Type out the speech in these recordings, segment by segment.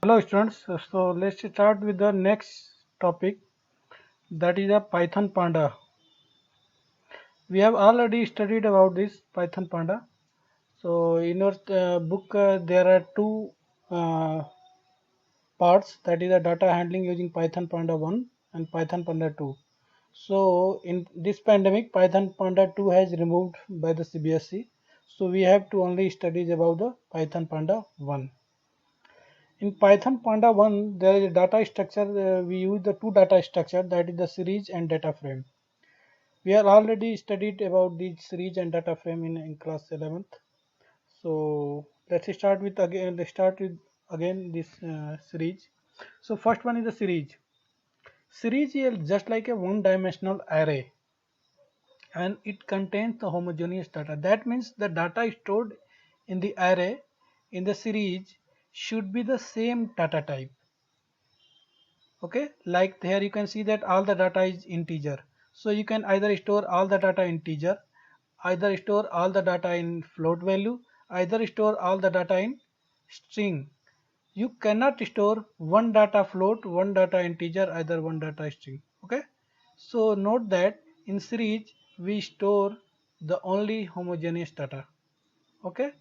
Hello students, so let's start with the next topic, that is a Python Panda. We have already studied about this Python Panda. So in our book there are two uh, parts, that is the data handling using Python Panda 1 and Python Panda 2. So in this pandemic Python Panda 2 has removed by the CBSE. So we have to only study about the Python Panda 1. In Python Panda 1, there is a data structure. We use the two data structure, that is the series and data frame. We have already studied about the series and data frame in class 11th. So let's start with again. Let's start with again this series. So first one is the series. Series is just like a one-dimensional array, and it contains the homogeneous data. That means the data stored in the array in the series should be the same data type. Okay, like here you can see that all the data is integer, so you can either store all the data integer, either store all the data in float value, either store all the data in string. You cannot store one data float, one data integer, either one data string. Okay, so note that in series we store the only homogeneous data. Okay,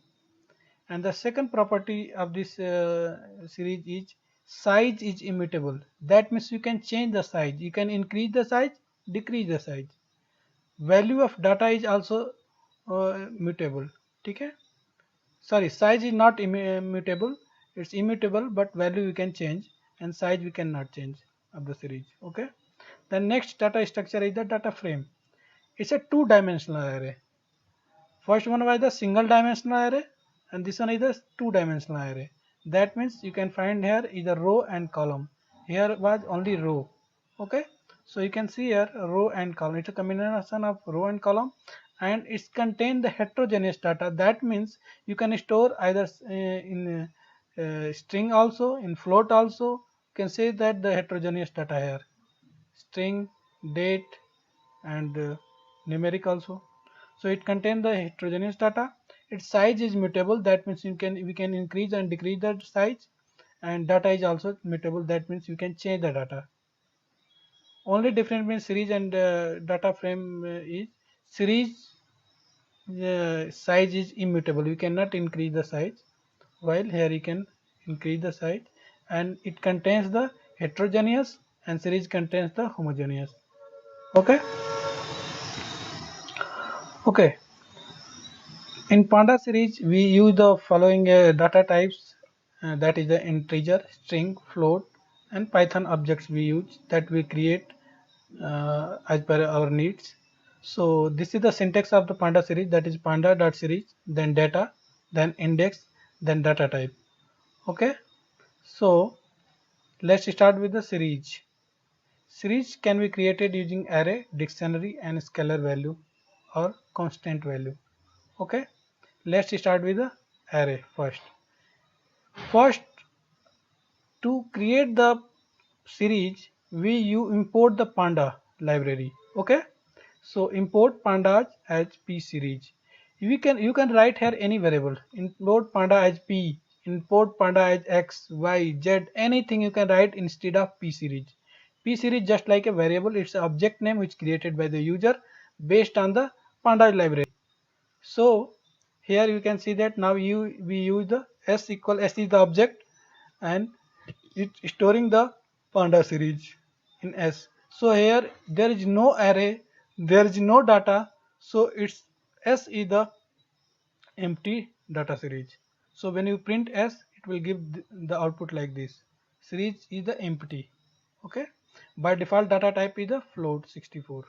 and the second property of this series is size is immutable. That means you can change the size, you can increase the size, decrease the size. Value of data is also mutable. Okay, sorry, size is not immutable, it's immutable, but value we can change and size we cannot change of the series. Okay, the next data structure is the data frame. It's a two-dimensional array. First one was the single dimensional array, and this one is the two dimensional array. That means you can find here is a row and column. Here was only row. Okay, so you can see here row and column. It's a combination of row and column, and it's contain the heterogeneous data. That means you can store either in string also, in float also. You can say that the heterogeneous data here, string, date, and numeric also. So it contains the heterogeneous data. Its size is mutable. That means we can increase and decrease the size, and data is also mutable. That means you can change the data. Only difference between series and data frame is series size is immutable. You cannot increase the size, while here you can increase the size, and it contains the heterogeneous, and series contains the homogeneous. Okay. Okay. In Panda series, we use the following data types, that is the integer, string, float, and Python objects we use that we create as per our needs. So this is the syntax of the Panda series, that is panda.series, then data, then index, then data type. Okay, so let's start with the series. Series can be created using array, dictionary, and scalar value or constant value. Okay, let's start with the array first. First, to create the series, you import the panda library. Okay, so import pandas as p series. You can write here any variable. Import panda as p, import panda as x, y, z, anything you can write instead of p series. P series just like a variable, it's an object name which created by the user based on the panda library. So here you can see that now we use the s is the object, and it's storing the panda series in s. So here there is no array, there is no data, so it's s is the empty data series. So when you print s, it will give the output like this. Series is the empty. Okay, by default data type is the float 64.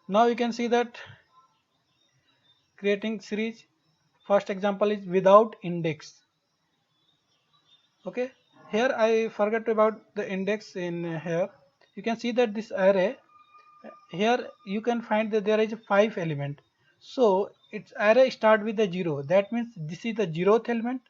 Now you can see that creating series, first example is without index. Okay, here I forgot about the index in here. You can see that this array, here you can find that there is 5 element. So its array start with the 0. That means this is the 0th element,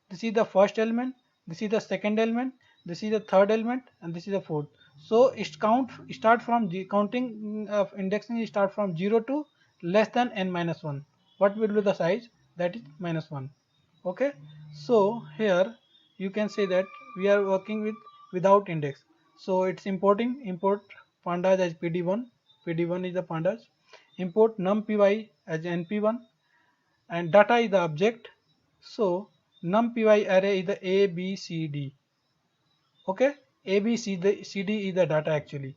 this is the first element, this is the second element, this is the third element, and this is the fourth. So it start from the counting of indexing start from 0 to less than n minus 1. What will be the size? That is minus 1. Okay, So here you can say that we are working with without index. So it's import pandas as pd1. Pd1 is the pandas. Import numpy as np1, and data is the object. So numpy array is the a b c d. Okay, a b c d is the data actually,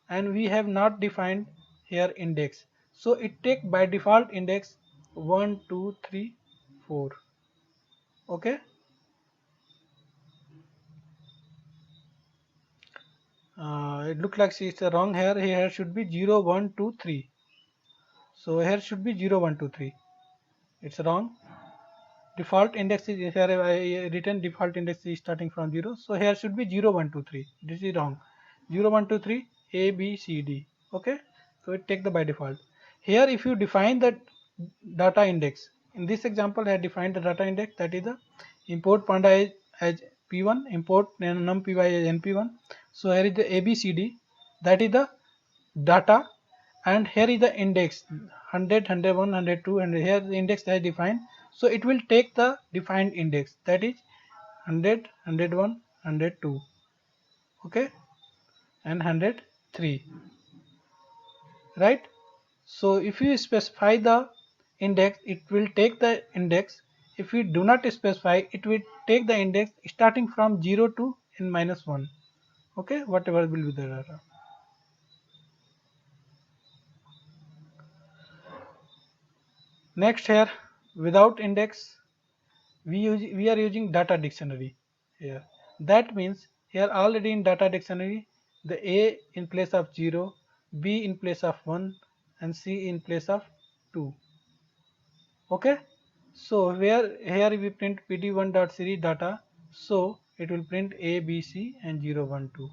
and we have not defined here index. So it take by default index 1 2 3 4. Okay, it looks like it's wrong here. Here should be 0 1 2 3. So here should be 0 1 2 3. It's wrong. Default index is here. I written default index is starting from 0. So here should be 0 1 2 3. This is wrong. 0 1 2 3 A B C D. Okay. So it take the by default. Here if you define the data index, in this example I have defined the data index, that is the import panda as p1, import numpy as np1. So here is the abcd, that is the data, and here is the index 100 101 102, and here the index I defined. So it will take the defined index, that is 100 101 102. Okay, and 103, right? So if you specify the index, it will take the index. If we do not specify, it will take the index starting from 0 to n minus 1. Okay, whatever will be the data. Next here, without index, we are using data dictionary here. That means here already in data dictionary, the A in place of 0, B in place of 1, and C in place of 2. Okay, so where here we print pd1.series data, so it will print a b c and 0 1 2.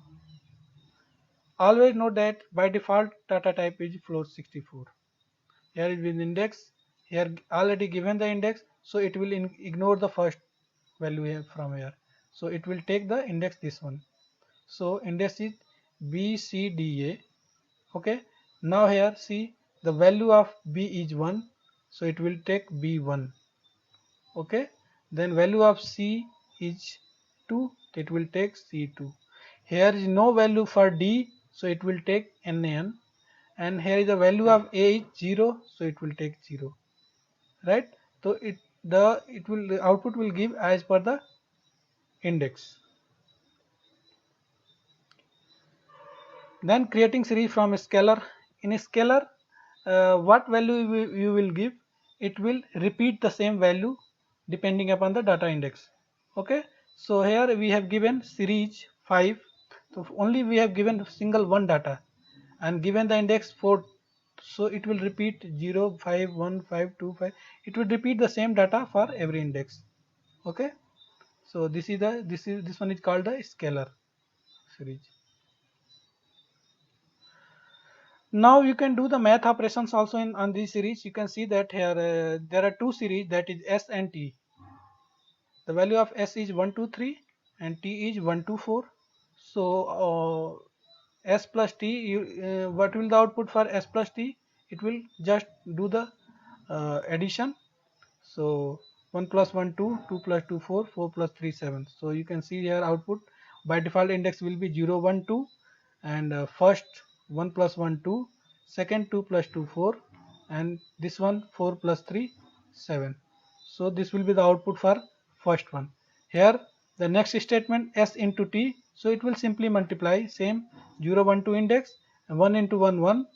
Always note that by default data type is float 64. Here is with index, here already given the index, so it will ignore the first value here from here, so it will take the index this one. So index is bcda. Okay, now here see the value of b is 1, so it will take b1. Okay, then value of c is 2, it will take c2. Here is no value for d, so it will take nan, and here is the value of a is 0, so it will take 0, right? So it will, the output will give as per the index. Then creating series from a scalar. In a scalar, what value you will give, it will repeat the same value depending upon the data index. Okay, so here we have given series 5, so only we have given single one data and given the index 4, so it will repeat 0 5 1 5 2 5. It will repeat the same data for every index. Okay, so this one is called the scalar series. Now you can do the math operations also in on this series. You can see that here there are two series, that is s and t. The value of s is 1 2 3 and t is 1 2 4. So s plus t, what will the output for s plus t? It will just do the addition. So 1 plus 1 2, 2 plus 2 4, 4 plus 3 7. So you can see here output by default index will be 0 1 2, and first 1 plus 1 2, second 2 plus 2 4, and this one 4 plus 3 7. So this will be the output for first one. Here the next statement s into t, so it will simply multiply same 0 1 2 index, and 1 into 1 1,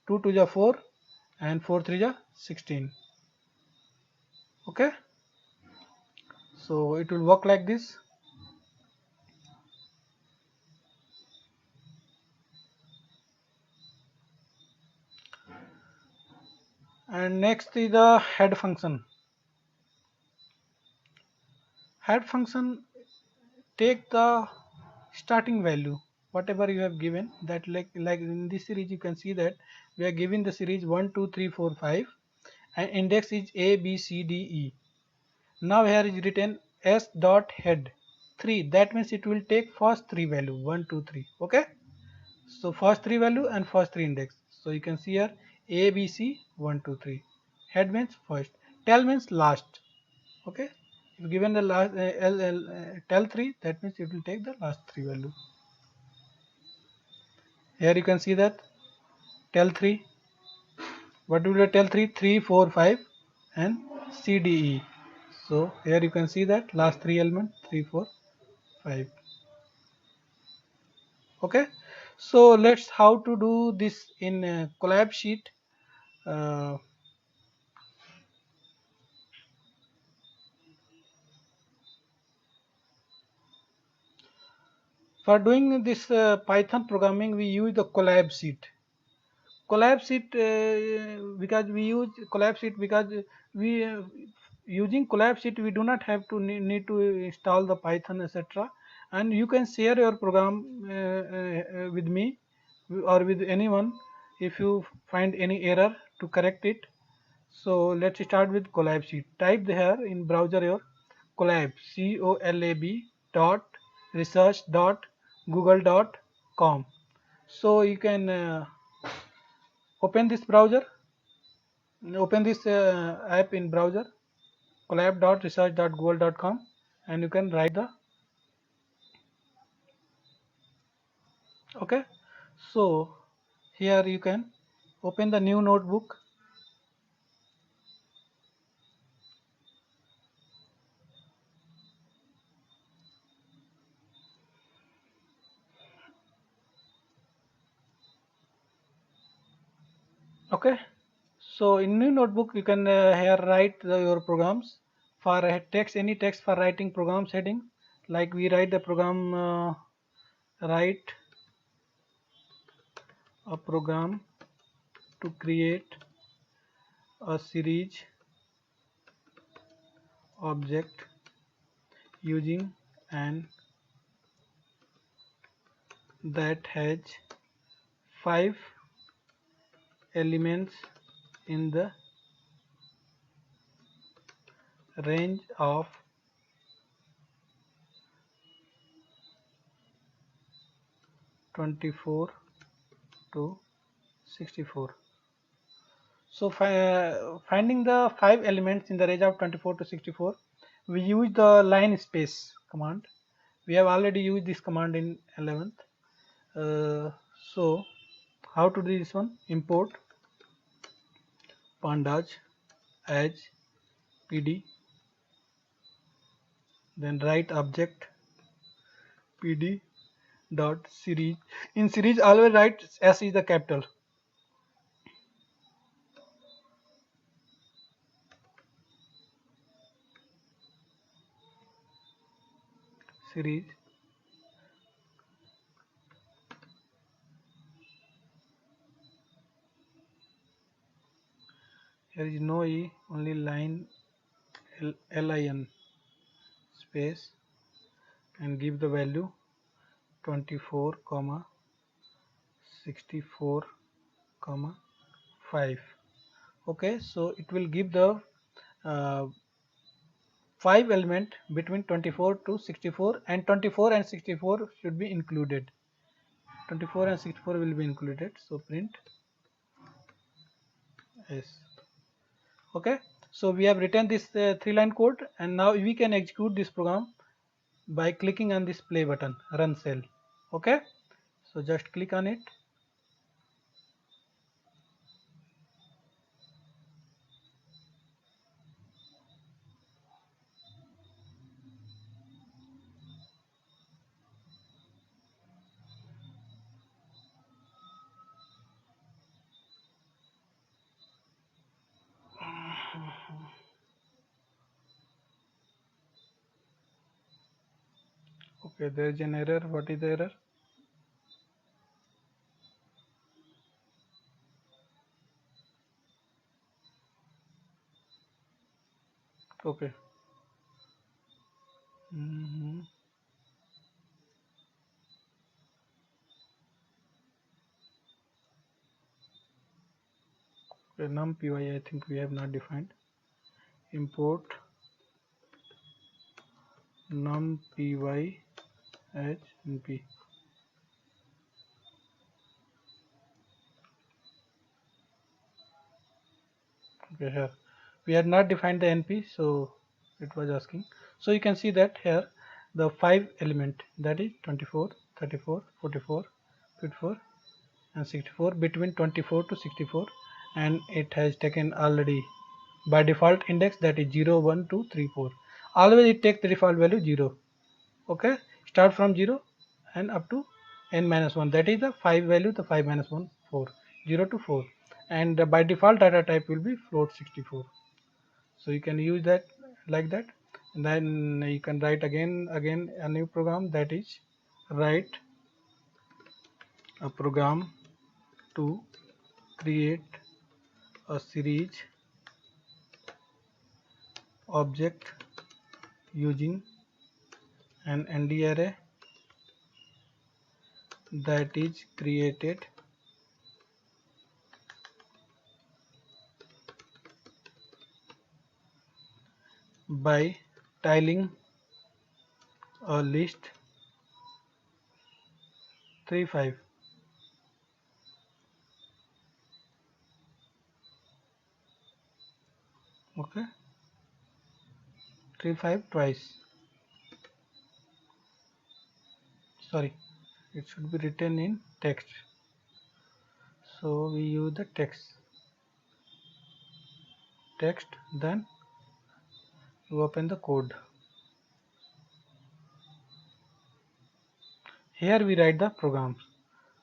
2 2 ja 4, and 4 3 ja 16. Okay, so it will work like this. And next is the head function. Head function take the starting value whatever you have given, that like in this series you can see that we are giving the series 1 2 3 4 5, and index is a b c d e. Now here is written s dot head 3, that means it will take first three value 1 2 3. Okay, so first three value and first three index. So you can see here a b c 1 2 3. Head means first, tail means last. Okay, If given the last tell 3, that means it will take the last 3 value. Here you can see that tell 3. What will be tell 3? 3, 4, 5 and CDE. So here you can see that last 3 elements 3, 4, 5. Okay. So let's how to do this in collab sheet. Uh, for doing this Python programming, we use the collab sheet. Collab sheet because we use collab sheet because we using collab sheet we do not have to need to install the Python etc. And you can share your program with me or with anyone if you find any error to correct it. So let's start with collab sheet. Type here in browser your collab COLAB dot research dot google dot com. So you can open this browser, open this app in browser collab.research.google.com, and you can write the okay. So here you can open the new notebook. Okay, so in new notebook you can here write your programs for text, any text for writing programs heading, like we write the program write a program to create a series object using an that has 5 elements in the range of 24 to 64. So finding the 5 elements in the range of 24 to 64, we use the line space command. We have already used this command in 11th. So how to do this one? Import pandas as pd, then write object pd dot series. In series always write s is the capital. Series here is no e, only line lin space and give the value 24 comma 64 comma 5. Okay, so it will give the uh, 5 element between 24 to 64, and 24 and 64 should be included. 24 and 64 will be included, so print yes. Okay, so we have written this 3-line code, and now we can execute this program by clicking on this play button, run cell. Okay, so just click on it. Okay, there is an error. What is the error? Okay. Okay, numpy I think we have not defined. Import numpy as np. Okay, here we have not defined the np, so it was asking. So you can see that here the 5 element, that is 24, 34, 44, 54 and 64, between 24 to 64, and it has taken already by default index, that is 0, 1, 2, 3, 4. Always it takes the default value 0. Okay, start from 0 and up to n minus 1, that is the 5 value, the 5 minus 1, 4, 0 to 4, and by default data type will be float 64. So you can use that like that, and then you can write again a new program, that is write a program to create a series object using an ND array that is created by tiling a list 35. Okay, 35 twice. Sorry, it should be written in text. So we use the text, then you open the code. Here we write the program.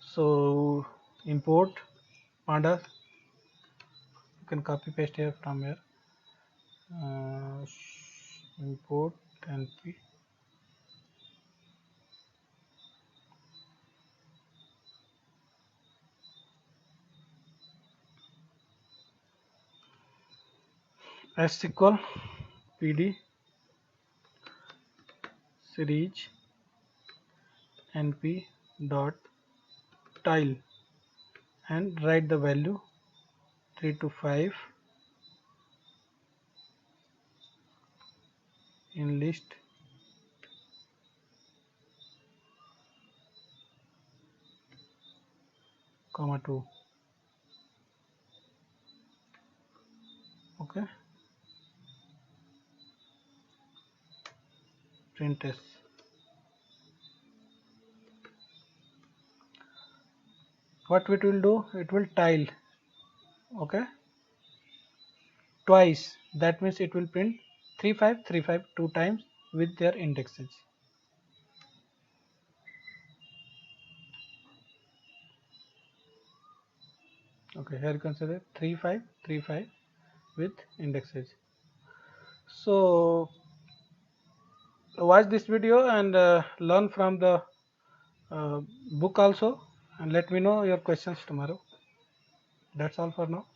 So import pandas, you can copy paste here from here. uh, Import np SQL pd series np dot tile, and write the value 3 to 5 in list comma 2. Okay, print s. What it will do, it will tile, okay, twice. That means it will print 3535 two times with their indexes. Okay, here you consider 3535 with indexes. So watch this video and learn from the uh, book also, and let me know your questions tomorrow. That's all for now.